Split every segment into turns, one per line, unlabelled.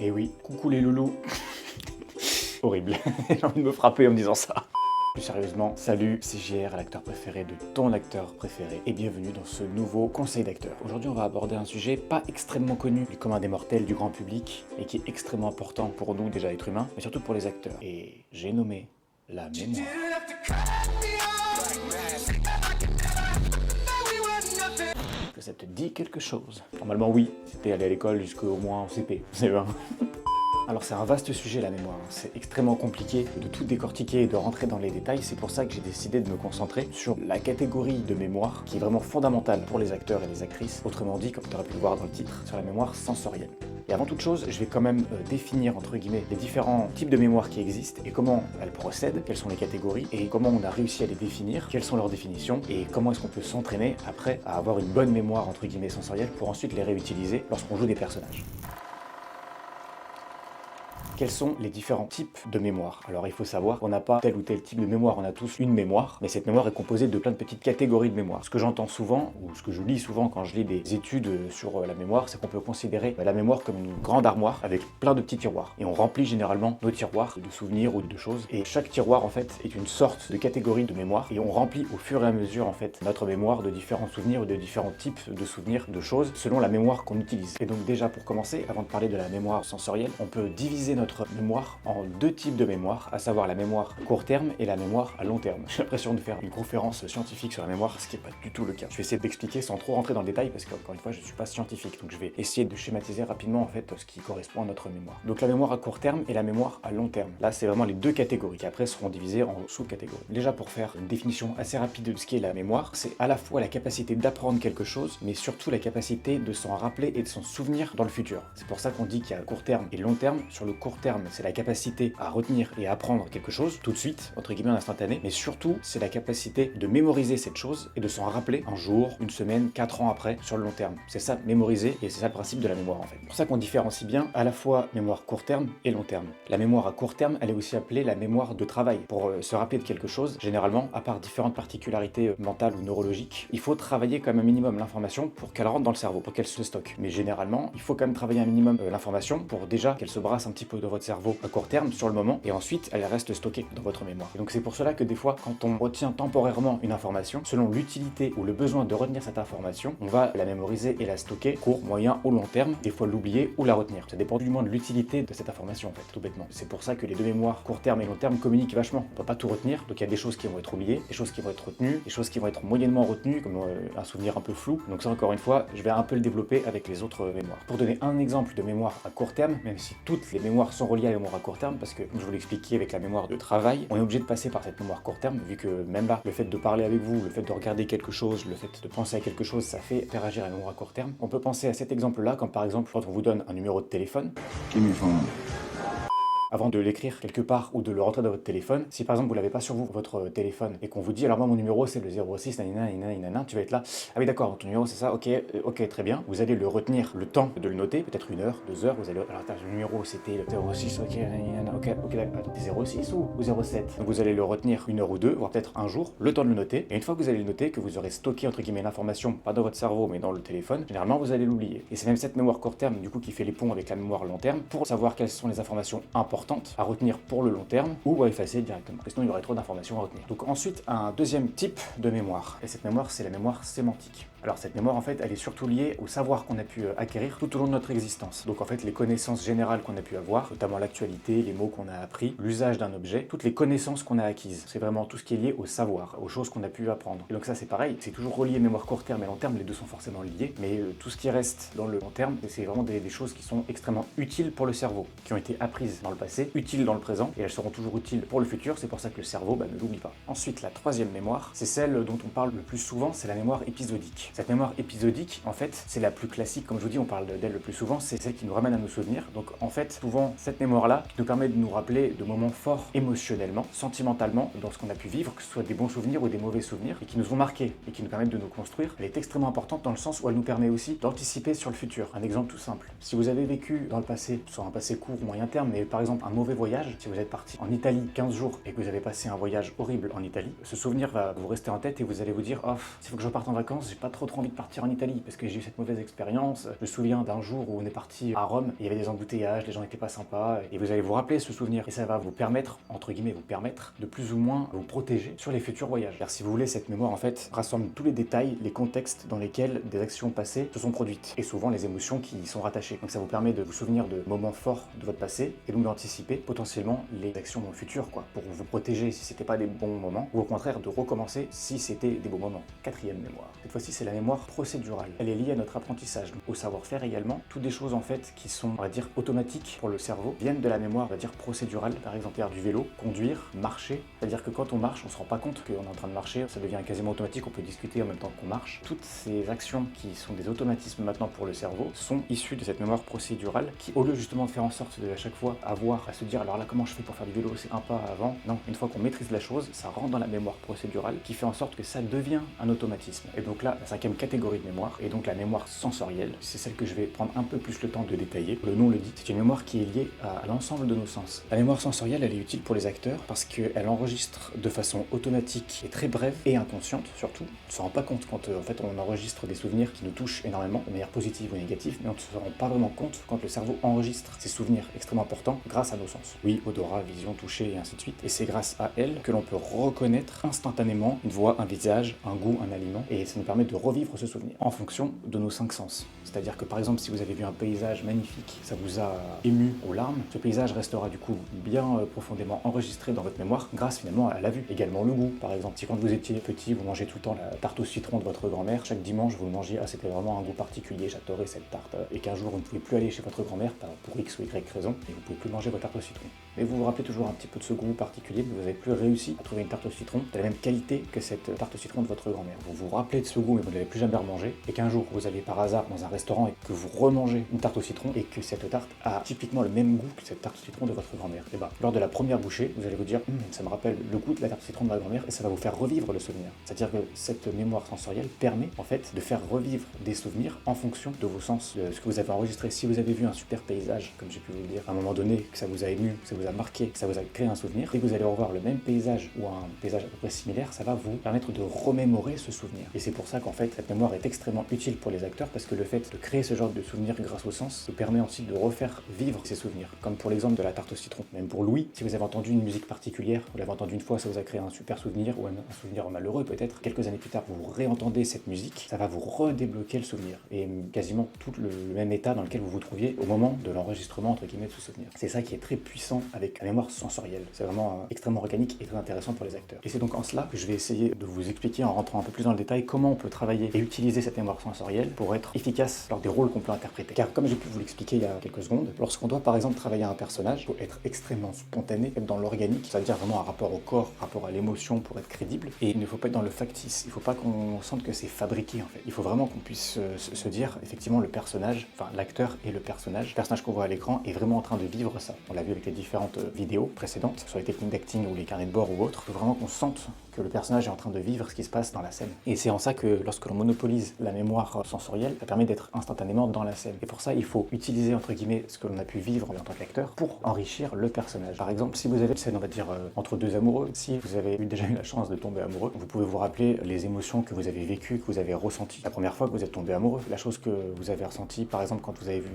Et oui, coucou les loulous. Horrible, j'ai envie de me frapper en me disant ça. Plus sérieusement, salut, c'est JR, l'acteur préféré de ton acteur préféré, et bienvenue dans ce nouveau conseil d'acteur. Aujourd'hui, on va aborder un sujet pas extrêmement connu du commun des mortels, du grand public, et qui est extrêmement important pour nous, déjà êtres humains, mais surtout pour les acteurs. Et j'ai nommé la mémoire. Que ça te dit quelque chose? Normalement oui, c'était aller à l'école jusqu'au moins au CP, c'est vrai. Alors c'est un vaste sujet la mémoire, c'est extrêmement compliqué de tout décortiquer et de rentrer dans les détails, c'est pour ça que j'ai décidé de me concentrer sur la catégorie de mémoire qui est vraiment fondamentale pour les acteurs et les actrices, autrement dit, comme tu aurais pu le voir dans le titre, sur la mémoire sensorielle. Et avant toute chose, je vais quand même définir, entre guillemets, les différents types de mémoire qui existent et comment elles procèdent, quelles sont les catégories et comment on a réussi à les définir, quelles sont leurs définitions et comment est-ce qu'on peut s'entraîner après à avoir une bonne mémoire, entre guillemets, sensorielle pour ensuite les réutiliser lorsqu'on joue des personnages. Quels sont les différents types de mémoire? Alors il faut savoir qu'on n'a pas tel ou tel type de mémoire, on a tous une mémoire, mais cette mémoire est composée de plein de petites catégories de mémoire. Ce que j'entends souvent, ou ce que je lis souvent quand je lis des études sur la mémoire, c'est qu'on peut considérer la mémoire comme une grande armoire avec plein de petits tiroirs. Et on remplit généralement nos tiroirs de souvenirs ou de choses, et chaque tiroir en fait est une sorte de catégorie de mémoire, et on remplit au fur et à mesure en fait notre mémoire de différents souvenirs ou de différents types de souvenirs, de choses, selon la mémoire qu'on utilise. Et donc déjà pour commencer, avant de parler de la mémoire sensorielle, on peut diviser notre mémoire en deux types de mémoire, à savoir la mémoire à court terme et la mémoire à long terme. J'ai l'impression de faire une conférence scientifique sur la mémoire, ce qui n'est pas du tout le cas. Je vais essayer d'expliquer sans trop rentrer dans le détail parce qu'encore une fois, je ne suis pas scientifique, donc je vais essayer de schématiser rapidement en fait ce qui correspond à notre mémoire. Donc la mémoire à court terme et la mémoire à long terme. Là, c'est vraiment les deux catégories qui après seront divisées en sous-catégories. Déjà pour faire une définition assez rapide de ce qu'est la mémoire, c'est à la fois la capacité d'apprendre quelque chose, mais surtout la capacité de s'en rappeler et de s'en souvenir dans le futur. C'est pour ça qu'on dit qu'il y a court terme et long terme. Sur le court terme, c'est la capacité à retenir et à apprendre quelque chose tout de suite, entre guillemets en instantané, mais surtout c'est la capacité de mémoriser cette chose et de s'en rappeler un jour, une semaine, 4 ans après, sur le long terme. C'est ça, mémoriser, et c'est ça le principe de la mémoire en fait. C'est pour ça qu'on différencie bien à la fois mémoire court terme et long terme. La mémoire à court terme, elle est aussi appelée la mémoire de travail. Pour se rappeler de quelque chose, généralement, à part différentes particularités mentales ou neurologiques, il faut travailler quand même un minimum l'information pour qu'elle rentre dans le cerveau, pour qu'elle se stocke. Mais généralement, il faut quand même travailler un minimum l'information pour déjà qu'elle se brasse un petit peu dans votre cerveau à court terme sur le moment, et ensuite elle reste stockée dans votre mémoire. Et donc c'est pour cela que des fois, quand on retient temporairement une information, selon l'utilité ou le besoin de retenir cette information, on va la mémoriser et la stocker court, moyen ou long terme, des fois l'oublier ou la retenir. Ça dépend du moins de l'utilité de cette information en fait, tout bêtement. C'est pour ça que les deux mémoires court terme et long terme communiquent vachement. On peut pas tout retenir, donc il y a des choses qui vont être oubliées, des choses qui vont être retenues, des choses qui vont être moyennement retenues, comme un souvenir un peu flou. Donc ça encore une fois, je vais un peu le développer avec les autres mémoires. Pour donner un exemple de mémoire à court terme, même si toutes les mémoires sont reliées à la mémoire à court terme, parce que comme je vous l'expliquais avec la mémoire de travail, on est obligé de passer par cette mémoire court terme, vu que même là, le fait de parler avec vous, le fait de regarder quelque chose, le fait de penser à quelque chose, ça fait interagir à la mémoire à court terme. On peut penser à cet exemple-là, comme par exemple quand on vous donne un numéro de téléphone. Avant de l'écrire quelque part ou de le rentrer dans votre téléphone, si par exemple vous l'avez pas sur vous, votre téléphone, et qu'on vous dit alors moi mon numéro c'est le 06 nanana, tu vas être là, ah oui d'accord, ton numéro c'est ça, ok très bien, vous allez le retenir le temps de le noter, peut-être 1 heure, 2 heures, vous allez, alors le numéro c'était le 06, ok d'accord, 06 ou 07, donc vous allez le retenir 1 heure ou 2, voire peut-être un jour, le temps de le noter, et une fois que vous allez le noter, que vous aurez stocké entre guillemets l'information, pas dans votre cerveau mais dans le téléphone, généralement vous allez l'oublier. Et c'est même cette mémoire court terme du coup qui fait les ponts avec la mémoire long terme, pour savoir quelles sont les informations importantes à retenir pour le long terme ou à effacer directement. Sinon, il y aurait trop d'informations à retenir. Donc ensuite, un deuxième type de mémoire. Et cette mémoire, c'est la mémoire sémantique. Alors cette mémoire, en fait, elle est surtout liée au savoir qu'on a pu acquérir tout au long de notre existence. Donc en fait, les connaissances générales qu'on a pu avoir, notamment l'actualité, les mots qu'on a appris, l'usage d'un objet, toutes les connaissances qu'on a acquises. C'est vraiment tout ce qui est lié au savoir, aux choses qu'on a pu apprendre. Et donc ça, c'est pareil, c'est toujours relié mémoire court terme et long terme, les deux sont forcément liés, mais tout ce qui reste dans le long terme, c'est vraiment des choses qui sont extrêmement utiles pour le cerveau, qui ont été apprises dans le passé, utiles dans le présent, et elles seront toujours utiles pour le futur, c'est pour ça que le cerveau ne l'oublie pas. Ensuite, la troisième mémoire, c'est celle dont on parle le plus souvent, c'est la mémoire épisodique. Cette mémoire épisodique, en fait, c'est la plus classique, comme je vous dis, on parle d'elle le plus souvent, c'est celle qui nous ramène à nos souvenirs. Donc en fait, souvent, cette mémoire-là, qui nous permet de nous rappeler de moments forts émotionnellement, sentimentalement, dans ce qu'on a pu vivre, que ce soit des bons souvenirs ou des mauvais souvenirs, et qui nous ont marqués, et qui nous permettent de nous construire, elle est extrêmement importante dans le sens où elle nous permet aussi d'anticiper sur le futur. Un exemple tout simple. Si vous avez vécu dans le passé, soit un passé court ou moyen terme, mais par exemple un mauvais voyage, si vous êtes parti en Italie 15 jours et que vous avez passé un voyage horrible en Italie, ce souvenir va vous rester en tête et vous allez vous dire « Oh, s'il faut que je parte en vacances, j'ai pas trop envie de partir en Italie parce que j'ai eu cette mauvaise expérience. Je me souviens d'un jour où on est parti à Rome, il y avait des embouteillages, les gens n'étaient pas sympas, et vous allez vous rappeler ce souvenir. Et ça va vous permettre, entre guillemets, vous permettre de plus ou moins vous protéger sur les futurs voyages. Car si vous voulez, cette mémoire en fait rassemble tous les détails, les contextes dans lesquels des actions passées se sont produites, et souvent les émotions qui y sont rattachées. Donc ça vous permet de vous souvenir de moments forts de votre passé, et donc d'anticiper potentiellement les actions futures, quoi, pour vous protéger si c'était pas des bons moments, ou au contraire de recommencer si c'était des bons moments. Quatrième mémoire. Cette fois-ci, c'est la mémoire procédurale. Elle est liée à notre apprentissage, au savoir-faire également. Toutes des choses en fait qui sont, on va dire, automatiques pour le cerveau, viennent de la mémoire, on va dire, procédurale. Par exemple, faire du vélo, conduire, marcher. C'est-à-dire que quand on marche, on se rend pas compte qu'on est en train de marcher, ça devient quasiment automatique, on peut discuter en même temps qu'on marche. Toutes ces actions qui sont des automatismes maintenant pour le cerveau sont issues de cette mémoire procédurale qui, au lieu justement de faire en sorte de à chaque fois avoir à se dire alors là comment je fais pour faire du vélo, c'est un pas avant. Non, une fois qu'on maîtrise la chose, ça rentre dans la mémoire procédurale qui fait en sorte que ça devient un automatisme. Et donc là, la cinquième catégorie de mémoire, et donc la mémoire sensorielle, c'est celle que je vais prendre un peu plus le temps de détailler. Le nom le dit, c'est une mémoire qui est liée à l'ensemble de nos sens. La mémoire sensorielle, elle est utile pour les acteurs parce qu'elle enregistre de façon automatique et très brève et inconsciente surtout. On ne se rend pas compte quand en fait on enregistre des souvenirs qui nous touchent énormément, de manière positive ou négative, mais on ne se rend pas vraiment compte quand le cerveau enregistre ces souvenirs extrêmement importants grâce à nos sens. Oui, odorat, vision, toucher et ainsi de suite. Et c'est grâce à elle que l'on peut reconnaître instantanément une voix, un visage, un goût, un aliment, et ça nous permet de revivre ce souvenir en fonction de nos 5 sens. C'est-à-dire que par exemple, si vous avez vu un paysage magnifique, ça vous a ému aux larmes, ce paysage restera du coup bien profondément enregistré dans votre mémoire grâce finalement à la vue. Également le goût, par exemple. Si quand vous étiez petit, vous mangez tout le temps la tarte au citron de votre grand-mère, chaque dimanche vous le mangiez, ah c'était vraiment un goût particulier, j'adorais cette tarte, et qu'un jour vous ne pouvez plus aller chez votre grand-mère pour X ou Y raison, et vous pouvez plus manger votre tarte au citron. Mais vous vous rappelez toujours un petit peu de ce goût particulier, mais vous n'avez plus réussi à trouver une tarte au citron de la même qualité que cette tarte au citron de votre grand-mère. Vous vous rappelez de ce goût, mais vous ne l'avez plus jamais remangé, et qu'un jour vous allez par hasard dans un restaurant et que vous remangez une tarte au citron, et que cette tarte a typiquement le même goût que cette tarte au citron de votre grand-mère. Et bah, lors de la première bouchée, vous allez vous dire, ça me rappelle le goût de la tarte au citron de ma grand-mère, et ça va vous faire revivre le souvenir. C'est-à-dire que cette mémoire sensorielle permet en fait de faire revivre des souvenirs en fonction de vos sens, de ce que vous avez enregistré. Si vous avez vu un super paysage, comme j'ai pu vous le dire, à un moment donné, que ça vous a ému, que ça vous a marqué, que ça vous a créé un souvenir, dès que vous allez revoir le même paysage ou un paysage à peu près similaire, ça va vous permettre de remémorer ce souvenir. Et c'est pour ça qu'en fait, cette mémoire est extrêmement utile pour les acteurs, parce que le fait de créer ce genre de souvenir grâce au sens vous permet ensuite de refaire vivre ces souvenirs. Comme pour l'exemple de la tarte au citron. Même pour Louis, si vous avez entendu une musique particulière, vous l'avez entendue une fois, ça vous a créé un super souvenir, ou un souvenir malheureux peut-être. Quelques années plus tard, vous réentendez cette musique, ça va vous redébloquer le souvenir. Et quasiment tout le même état dans lequel vous vous trouviez au moment de l'enregistrement entre guillemets de ce souvenir. C'est ça qui est très puissant avec la mémoire sensorielle. C'est vraiment extrêmement organique et très intéressant pour les acteurs. Et c'est donc en cela que je vais essayer de vous expliquer en rentrant un peu plus dans le détail comment on peut travailler et utiliser cette mémoire sensorielle pour être efficace lors des rôles qu'on peut interpréter. Car comme j'ai pu vous l'expliquer il y a quelques secondes, lorsqu'on doit par exemple travailler un personnage, il faut être extrêmement spontané, être dans l'organique, c'est-à-dire vraiment un rapport au corps, rapport à l'émotion pour être crédible. Et il ne faut pas être dans le factice, il ne faut pas qu'on sente que c'est fabriqué en fait. Il faut vraiment qu'on puisse se dire effectivement le personnage, enfin l'acteur et le personnage qu'on voit à l'écran est vraiment en train de vivre ça. On l'a vu avec les différentes vidéos précédentes, sur les techniques d'acting ou les carnets de bord ou autres. Il faut vraiment qu'on sente que le personnage est en train de vivre ce qui se passe dans la scène. Et c'est en ça que lorsque l'on monopolise la mémoire sensorielle, ça permet d'être instantanément dans la scène. Et pour ça, il faut utiliser entre guillemets ce que l'on a pu vivre en tant qu'acteur pour enrichir le personnage. Par exemple, si vous avez une scène, on va dire, entre deux amoureux, si vous avez déjà eu la chance de tomber amoureux, vous pouvez vous rappeler les émotions que vous avez vécues, que vous avez ressenties la première fois que vous êtes tombé amoureux, la chose que vous avez ressentie, par exemple, quand vous avez vu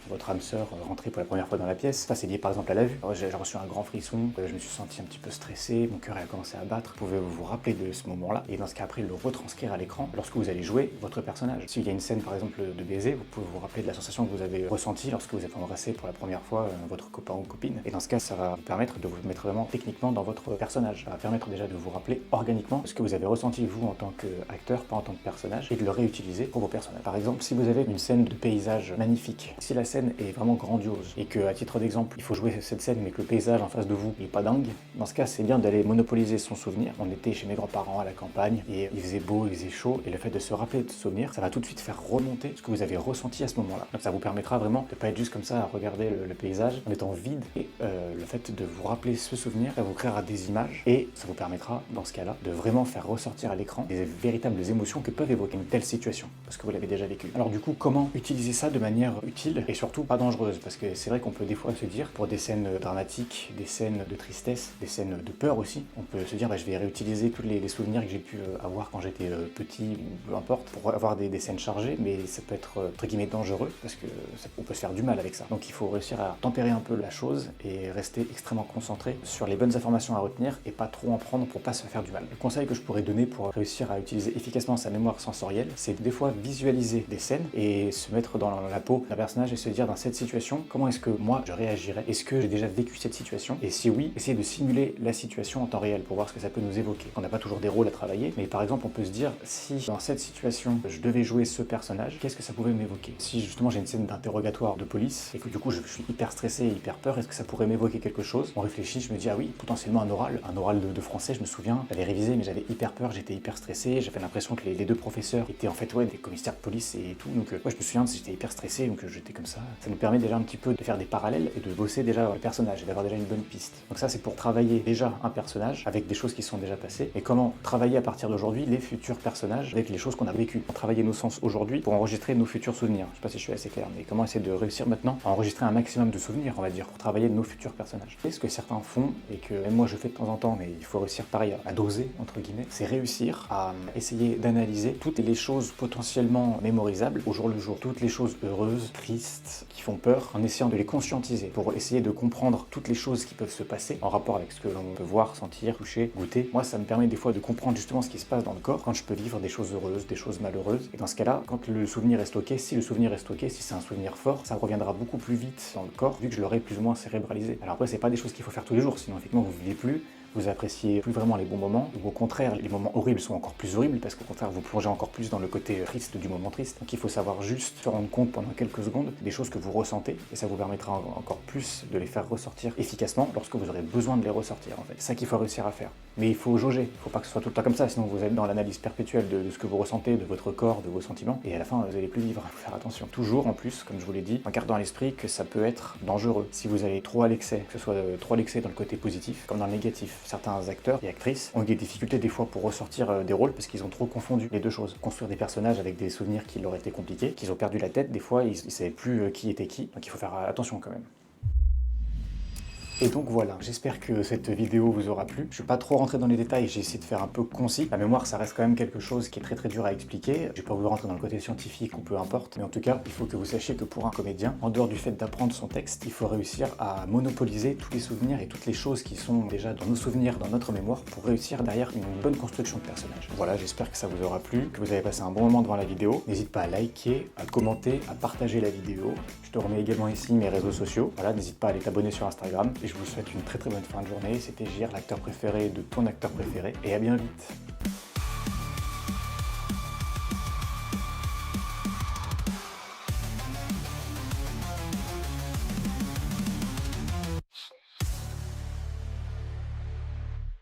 votre âme sœur rentrer pour la première fois dans la pièce. Ça, c'est lié par exemple à la vue. J'ai reçu un grand frisson, je me suis senti un petit peu stressé, mon cœur a commencé à battre. Vous pouvez vous rappeler de ce moment-là et dans ce cas après le retranscrire à l'écran lorsque vous allez jouer votre personnage. S'il y a une scène par exemple de baiser, vous pouvez vous rappeler de la sensation que vous avez ressentie lorsque vous avez embrassé pour la première fois votre copain ou copine. Et dans ce cas, ça va vous permettre de vous mettre vraiment techniquement dans votre personnage. Ça va permettre déjà de vous rappeler organiquement ce que vous avez ressenti vous en tant qu'acteur, pas en tant que personnage, et de le réutiliser pour vos personnages. Par exemple, si vous avez une scène de paysage magnifique, si la scène est vraiment grandiose et que, à titre d'exemple, il faut jouer cette scène mais que le paysage en face de vous n'est pas dingue, dans ce cas, c'est bien d'aller monopoliser son souvenir. On était chez mes grands-parents à la campagne et il faisait beau, il faisait chaud, et le fait de se rappeler de ce souvenir, ça va tout de suite faire remonter ce que vous avez ressenti à ce moment-là. Donc ça vous permettra vraiment de pas être juste comme ça à regarder le paysage en étant vide, et le fait de vous rappeler ce souvenir, ça vous créera des images et ça vous permettra, dans ce cas-là, de vraiment faire ressortir à l'écran des véritables émotions que peuvent évoquer une telle situation, parce que vous l'avez déjà vécu. Alors du coup, comment utiliser ça de manière utile et surtout pas dangereuse? Parce que c'est vrai qu'on peut des fois se dire, pour des scènes dramatiques, des scènes de tristesse, des scènes de peur aussi, on peut se dire je vais réutiliser tous les souvenirs que j'ai pu avoir quand j'étais petit peu importe, pour avoir des scènes chargées, mais ça peut être entre guillemets dangereux parce que on peut se faire du mal avec ça. Donc il faut réussir à tempérer un peu la chose et rester extrêmement concentré sur les bonnes informations à retenir et pas trop en prendre pour pas se faire du mal. Le conseil que je pourrais donner pour réussir à utiliser efficacement sa mémoire sensorielle, c'est des fois visualiser des scènes et se mettre dans la peau d'un personnage et se dire dans cette situation, comment est-ce que moi je réagirais? Est-ce que j'ai déjà vécu cette situation? Et si oui, essayer de simuler la situation en temps réel pour voir ce que ça peut nous évoquer. On n'a pas toujours des rôles à travailler, mais par exemple on peut se dire si dans cette situation je devais jouer ce personnage, qu'est-ce que ça pouvait m'évoquer? Si justement j'ai une scène d'interrogatoire de police et que du coup je suis hyper stressé et hyper peur, est-ce que ça pourrait m'évoquer quelque chose? On réfléchit, je me dis ah oui, potentiellement un oral de français, je me souviens, j'avais révisé mais j'avais hyper peur, j'étais hyper stressé, j'avais l'impression que les deux professeurs étaient en fait des commissaires de police et tout, donc je me souviens que j'étais hyper stressé, donc j'étais comme ça. Ça nous permet déjà un petit peu de faire des parallèles et de bosser déjà le personnage et d'avoir déjà une bonne piste. Donc ça c'est pour travailler déjà un personnage avec des choses qui sont déjà passées et comment travailler à partir d'aujourd'hui les futurs personnages avec les choses qu'on a vécues. Travailler nos sens aujourd'hui pour enregistrer nos futurs souvenirs. Je sais pas si je suis assez clair, mais comment essayer de réussir maintenant à enregistrer un maximum de souvenirs, on va dire, pour travailler nos futurs personnages. Et ce que certains font et que même moi je fais de temps en temps, mais il faut réussir pareil à doser entre guillemets, c'est réussir à essayer d'analyser toutes les choses potentiellement mémorisables au jour le jour, toutes les choses heureuses, tristes, qui font peur, en essayant de les conscientiser pour essayer de comprendre toutes les choses qui peuvent se passer en rapport avec ce que l'on peut voir, sentir, toucher, goûter. Moi ça me permet des fois de comprendre justement ce qui se passe dans le corps quand je peux vivre des choses heureuses, des choses malheureuses. Et dans ce cas-là, quand le souvenir est stocké, si le souvenir est stocké, si c'est un souvenir fort, ça reviendra beaucoup plus vite dans le corps vu que je l'aurai plus ou moins cérébralisé. Alors après c'est pas des choses qu'il faut faire tous les jours, sinon effectivement vous vivez plus, vous appréciez plus vraiment les bons moments, ou au contraire, les moments horribles sont encore plus horribles parce qu'au contraire, vous plongez encore plus dans le côté triste du moment triste. Donc il faut savoir juste se rendre compte pendant quelques secondes des choses que vous ressentez et ça vous permettra encore plus de les faire ressortir efficacement lorsque vous aurez besoin de les ressortir en fait. C'est ça qu'il faut réussir à faire. Mais il faut jauger, il faut pas que ce soit tout le temps comme ça, sinon vous êtes dans l'analyse perpétuelle de ce que vous ressentez, de votre corps, de vos sentiments, et à la fin vous allez plus vivre. Il faut faire attention. Toujours en plus, comme je vous l'ai dit, en gardant à l'esprit que ça peut être dangereux. Si vous allez trop à l'excès, que ce soit trop à l'excès dans le côté positif comme dans le négatif. Certains acteurs et actrices ont eu des difficultés des fois pour ressortir des rôles parce qu'ils ont trop confondu les deux choses. Construire des personnages avec des souvenirs qui leur étaient compliqués, qu'ils ont perdu la tête, des fois ils savaient plus qui était qui, donc il faut faire attention quand même. Et donc voilà, j'espère que cette vidéo vous aura plu. Je suis pas trop rentré dans les détails, j'ai essayé de faire un peu concis. La mémoire, ça reste quand même quelque chose qui est très dur à expliquer. Je vais pas vous rentrer dans le côté scientifique ou peu importe, mais en tout cas, il faut que vous sachiez que pour un comédien, en dehors du fait d'apprendre son texte, il faut réussir à monopoliser tous les souvenirs et toutes les choses qui sont déjà dans nos souvenirs, dans notre mémoire, pour réussir derrière une bonne construction de personnage. Voilà, j'espère que ça vous aura plu, que vous avez passé un bon moment devant la vidéo. N'hésite pas à liker, à commenter, à partager la vidéo. Je te remets également ici mes réseaux sociaux. Voilà, n'hésite pas à aller t'abonner sur Instagram. Et je vous souhaite une très bonne fin de journée. C'était JR, l'acteur préféré de ton acteur préféré. Et à bien vite.